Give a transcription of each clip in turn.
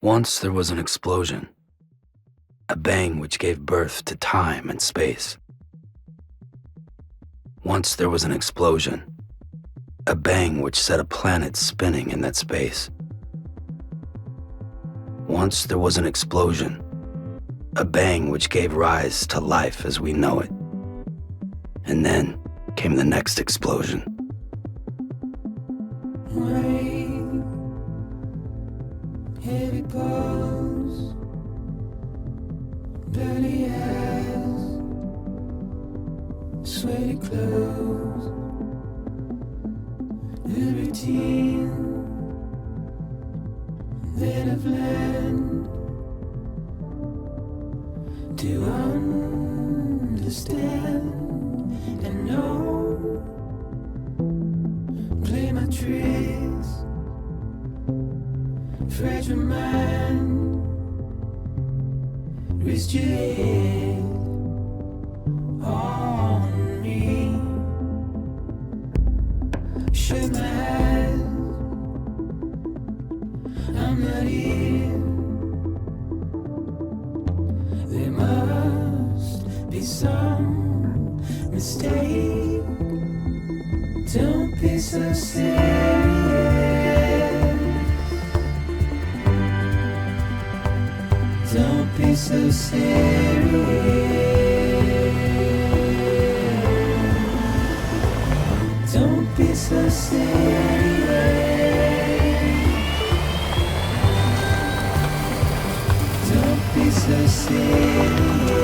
Once there was an explosion, a bang which gave birth to time and space. Once there was an explosion, a bang which set a planet spinning in that space. Once there was an explosion, a bang which gave rise to life as we know it. And then came the next explosion. Rain, heavy pulse, bloody eyes, sweaty clothes, the routine, then I've learned to understand and know. Play my tricks, fragile mind, rest your head on me. Shut my eyes, I'm not here. There must be some mistake. Don't be so serious. Don't be so serious. Don't be so serious. Don't be so serious.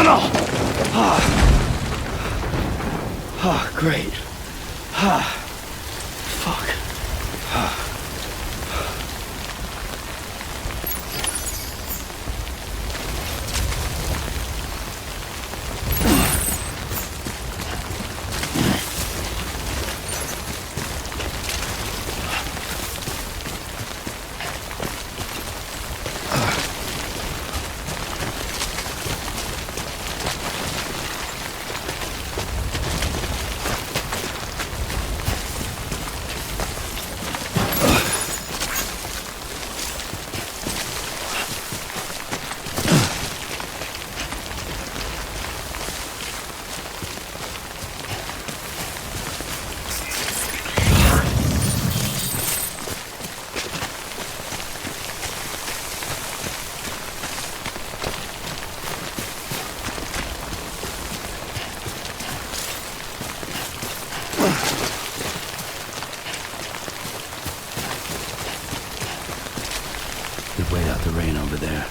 No. Great. Fuck. over there.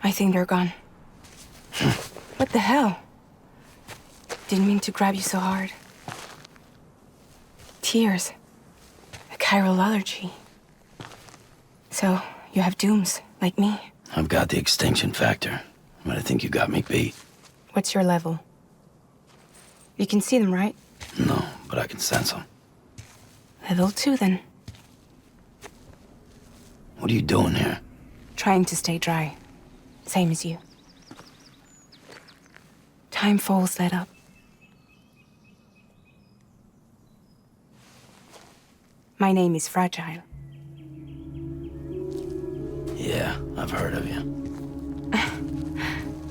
I think they're gone. What the hell? Didn't mean to grab you so hard. Tears. A chiral allergy. So, you have dooms, like me. I've got the extinction factor, but I think you got me beat. What's your level? You can see them, right? No, but I can sense them. Level 2, then. What are you doing here? Trying to stay dry. Same as you. Time falls let up. My name is Fragile. Yeah, I've heard of you.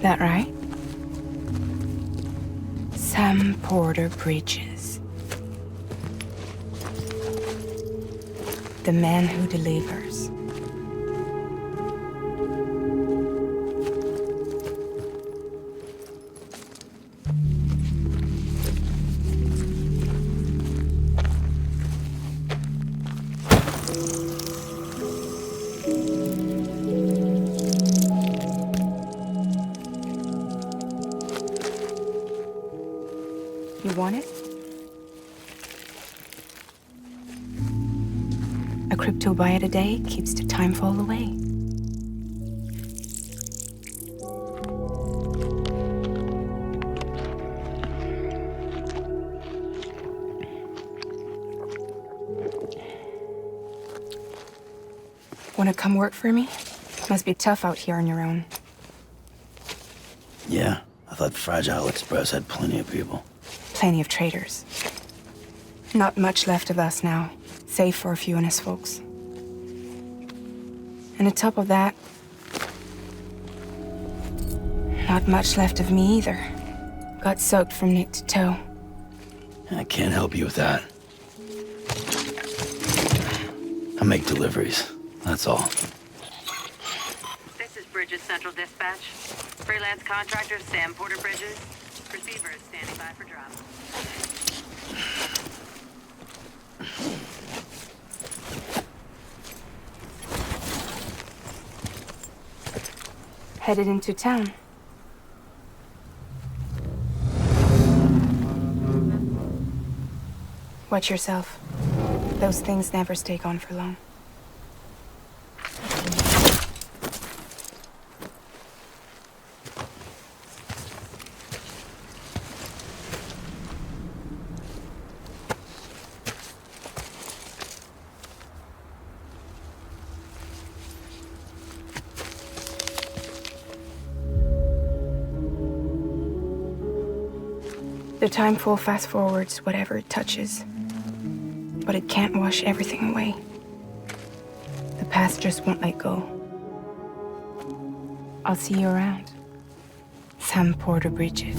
That right? Sam Porter Bridges. The man who delivers. You want it? A crypto byte a day keeps the time fall away. Wanna come work for me? Must be tough out here on your own. Yeah, I thought Fragile Express had plenty of people. Plenty of traitors. Not much left of us now, save for a few honest folks. And on top of that, not much left of me either. Got soaked from neck to toe. I can't help you with that. I make deliveries, that's all. This is Bridges Central Dispatch. Freelance contractor Sam Porter Bridges. Receiver is standing by for drop. Headed into town. Watch yourself. Those things never stay gone for long. The time fall fast forwards whatever it touches. But it can't wash everything away. The past just won't let go. I'll see you around. Sam Porter Bridges.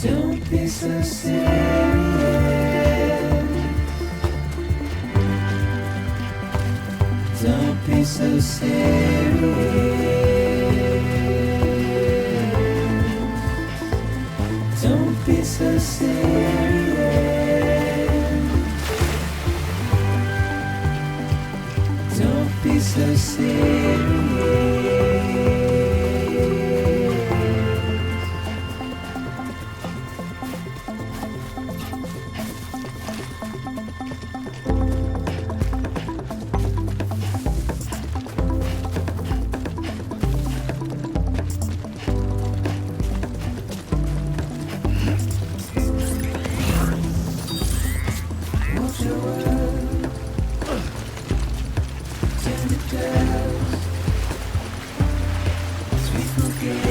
Don't be so serious. Don't be so serious. Don't be so serious. Won't you work? Turn it down. As we forget,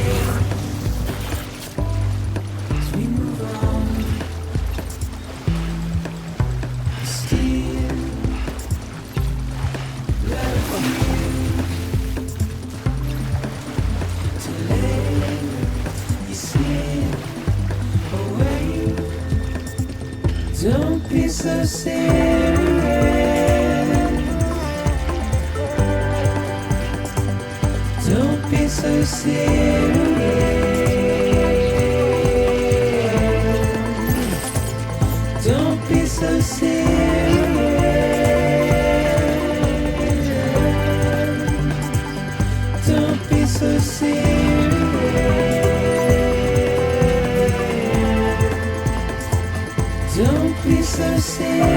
as we move on. Still, let it feel. Till later, you slip away. Don't be so serious. Don't be so serious. Don't be so serious. Don't be so serious. Don't be so serious.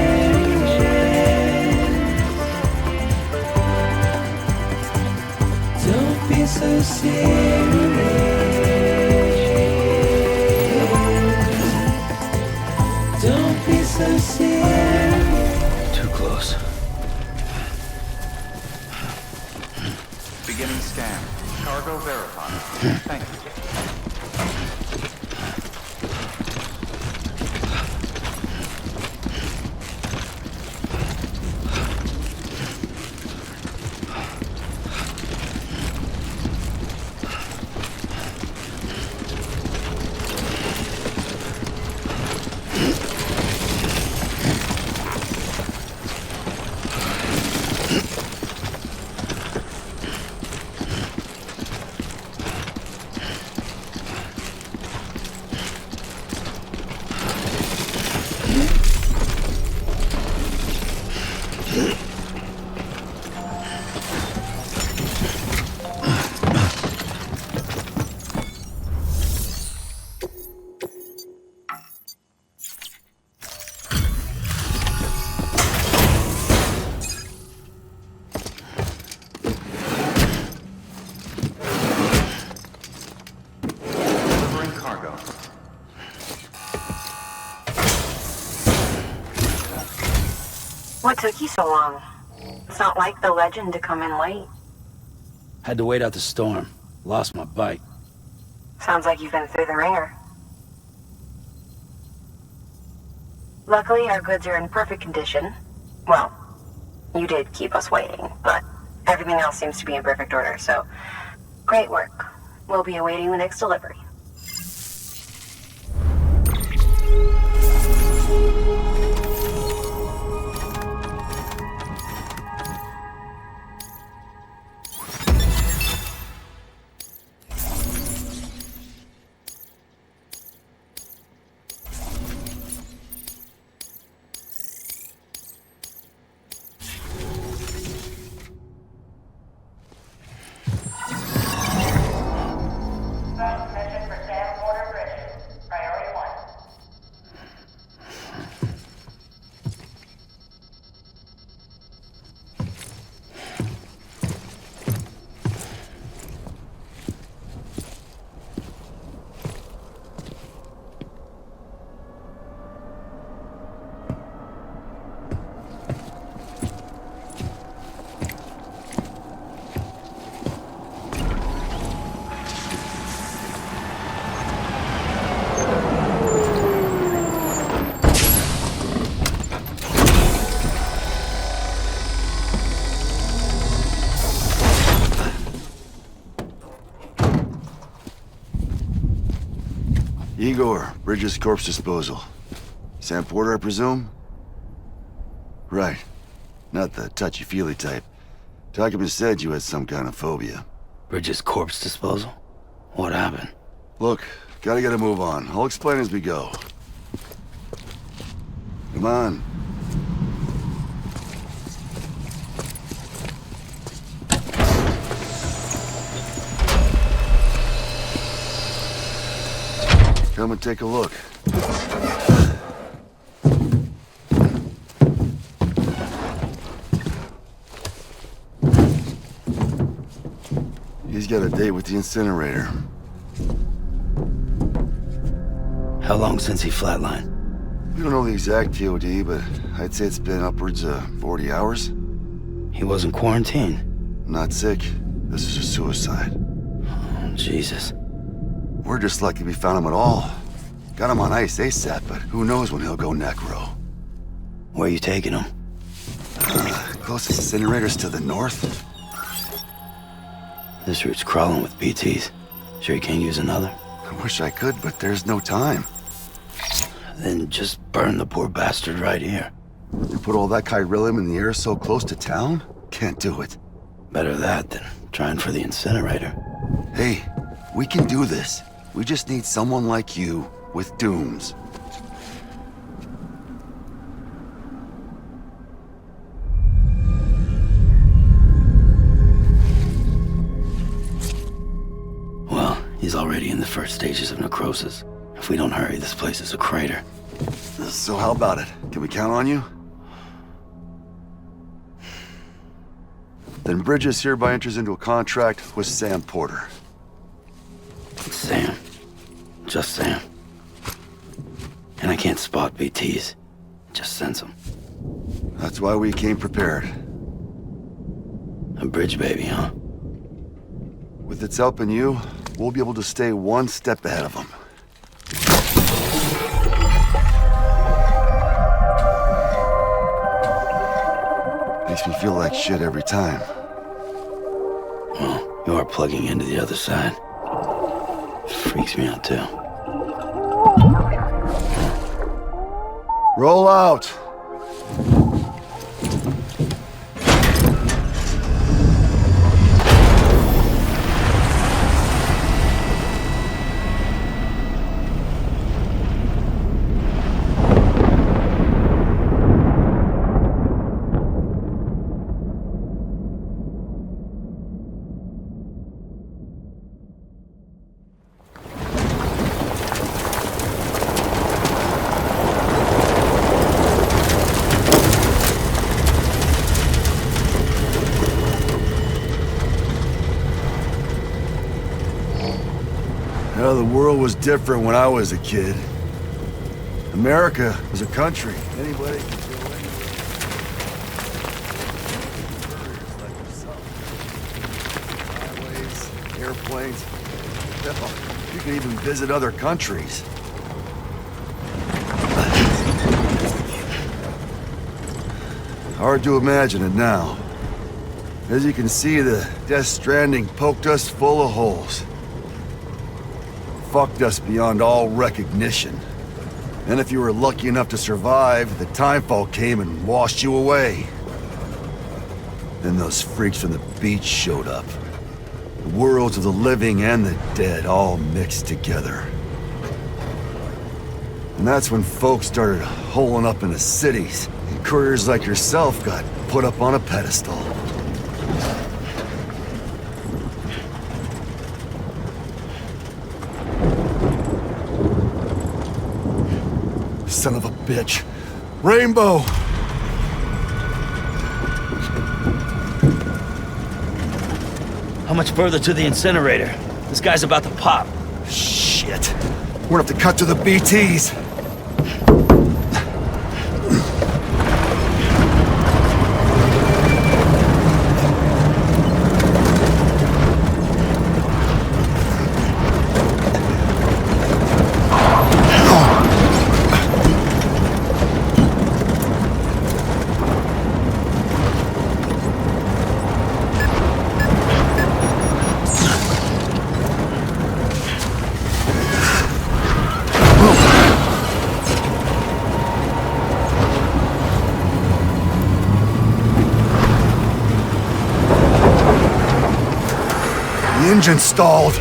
Don't be so serious. Don't be so serious. Too close. Beginning scan. Cargo verified. Thank you. Delivering cargo. What took you so long? It's not like the legend to come in late. Had to wait out the storm. Lost my bike. Sounds like you've been through the ringer. Luckily, our goods are in perfect condition. Well, you did keep us waiting, but everything else seems to be in perfect order, so great work. We'll be awaiting the next delivery. Mission for Sam Porter Bridges. Priority 1. Igor, Bridges corpse disposal. Sam Porter, I presume? Right. Not the touchy-feely type. Documents said you had some kind of phobia. Bridges corpse disposal? What happened? Look, gotta get a move on. I'll explain as we go. Come on. Come and take a look. He's got a date with the incinerator. How long since he flatlined? We don't know the exact TOD, but I'd say it's been upwards of 40 hours. He wasn't quarantined. Not sick. This is a suicide. Oh, Jesus. We're just lucky we found him at all. Got him on ice ASAP, but who knows when he'll go necro. Where you taking him? Closest incinerator's to the north. This route's crawling with BTs. Sure you can't use another? I wish I could, but there's no time. Then just burn the poor bastard right here. You put all that chiralium in the air so close to town? Can't do it. Better that than trying for the incinerator. Hey, we can do this. We just need someone like you with dooms. Well, he's already in the first stages of necrosis. If we don't hurry, this place is a crater. So how about it? Can we count on you? Then Bridges hereby enters into a contract with Sam Porter. Sam. Just Sam. And I can't spot BTs. Just sense them. That's why we came prepared. A bridge baby, huh? With its help and you, we'll be able to stay one step ahead of them. Makes me feel like shit every time. Well, you are plugging into the other side. Freaks me out, too. Roll out! The world was different when I was a kid. America was a country. Anybody could go anywhere. Like yourself. Highways, airplanes. Hell, you can even visit other countries. Hard to imagine it now. As you can see, the Death Stranding poked us full of holes. Fucked us beyond all recognition. And if you were lucky enough to survive, the timefall came and washed you away. Then those freaks from the beach showed up. The worlds of the living and the dead all mixed together. And that's when folks started holing up into cities, and couriers like yourself got put up on a pedestal. Son of a bitch. Rainbow! How much further to the incinerator? This guy's about to pop. Shit. We're gonna have to cut to the BTs. The engine stalled.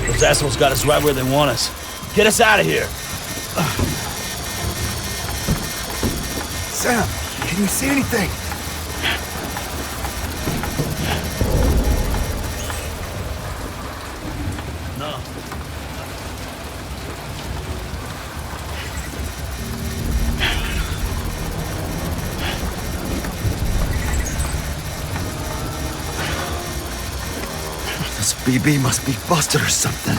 Those assholes got us right where they want us. Get us out of here. Sam, can you see anything? No. This BB must be busted or something.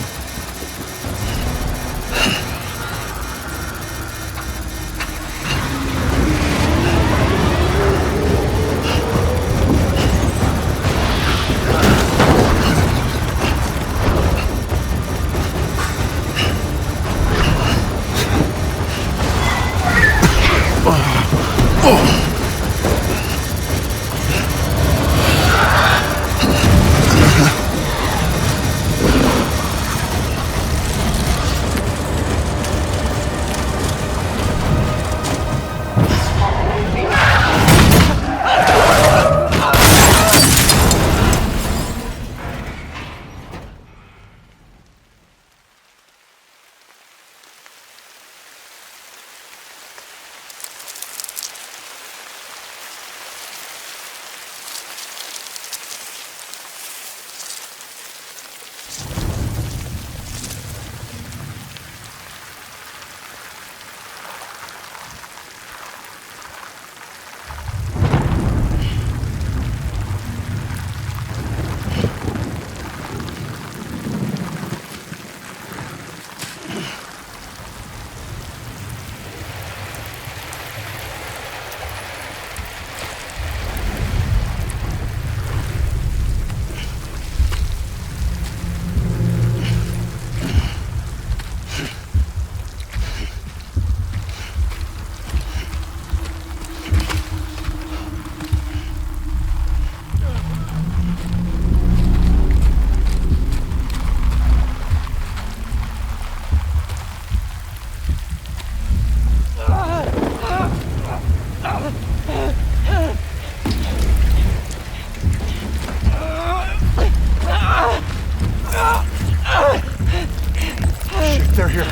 They're here.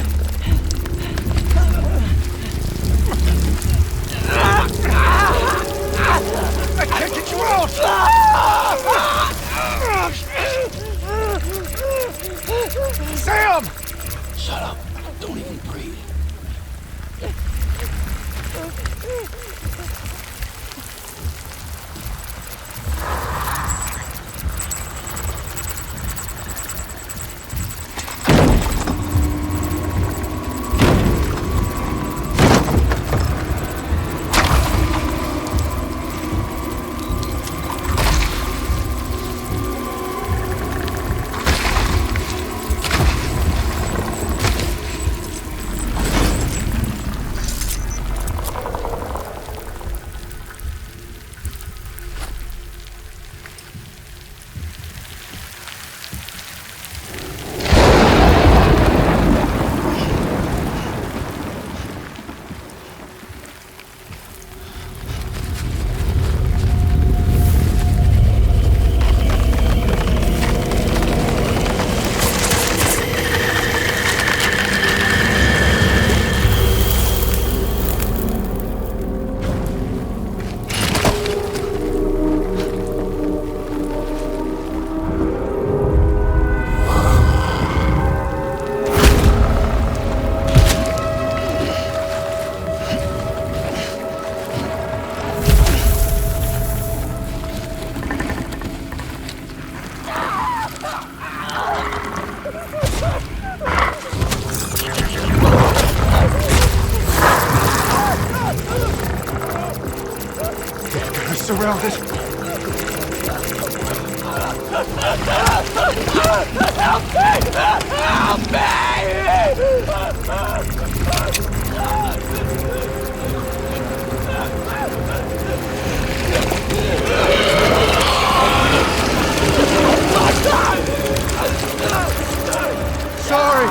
I can't get you out! Sam! Shut up. Don't even breathe. Surrounded. Sorry.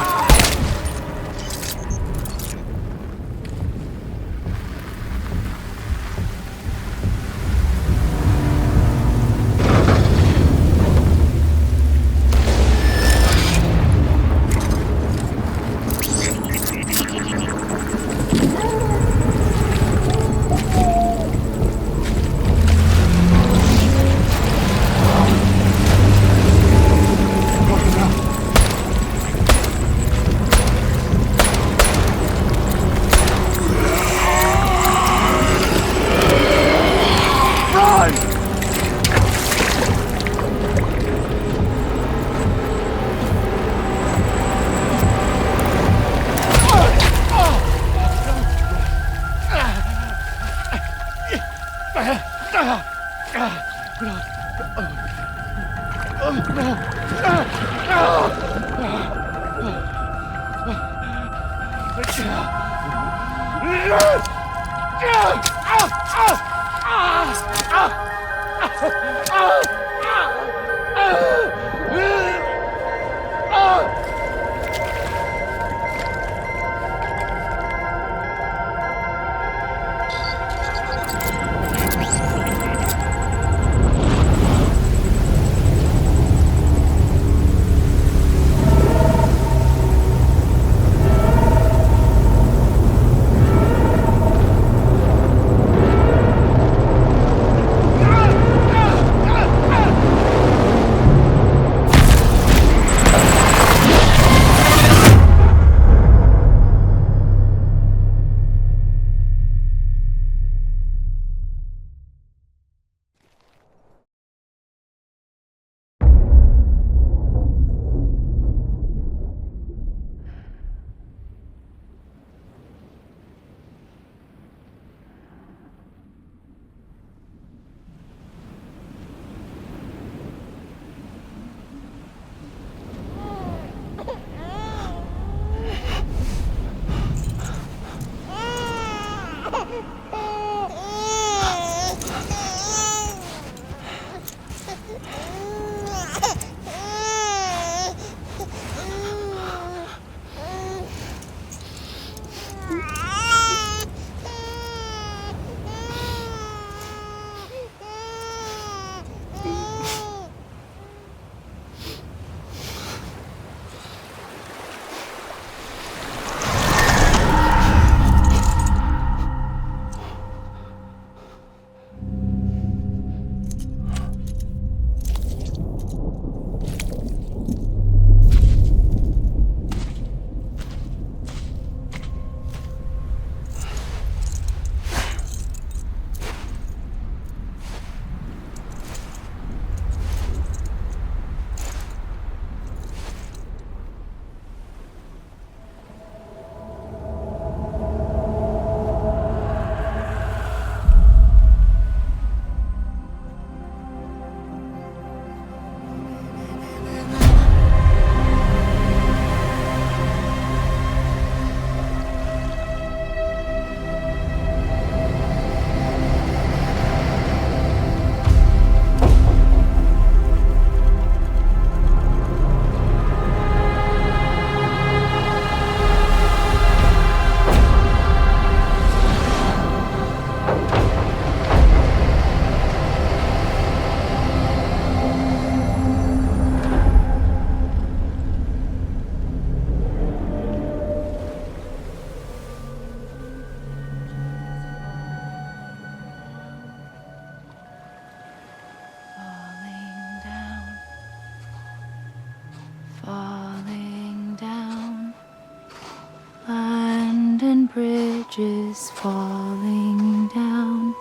bridges falling down,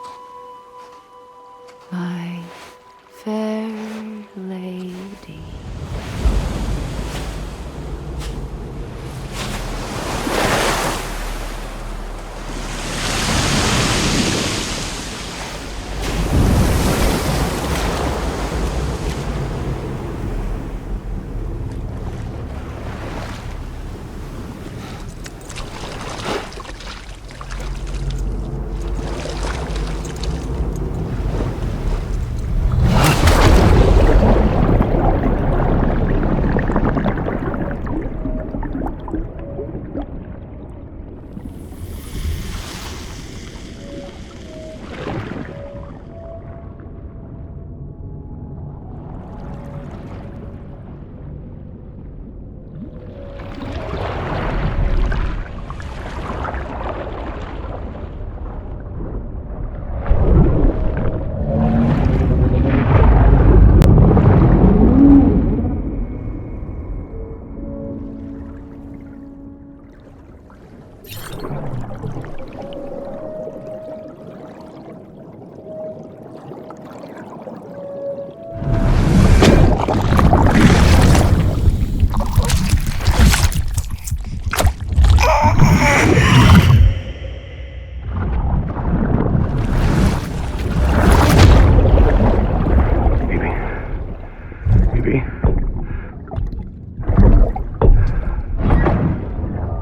my fair lady.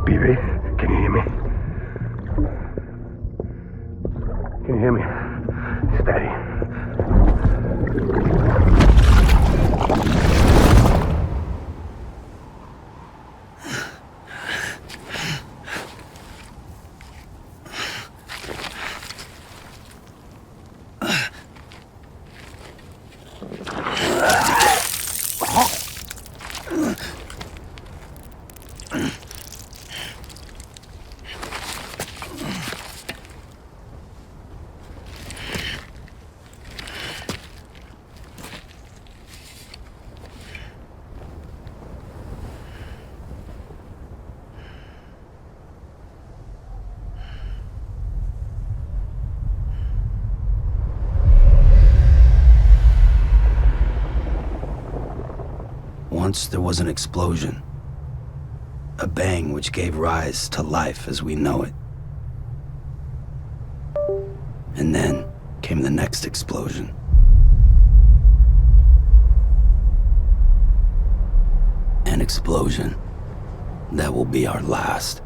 Baby. Can you hear me? Can you hear me? Steady. Once there was an explosion. A bang which gave rise to life as we know it. And then came the next explosion. An explosion that will be our last.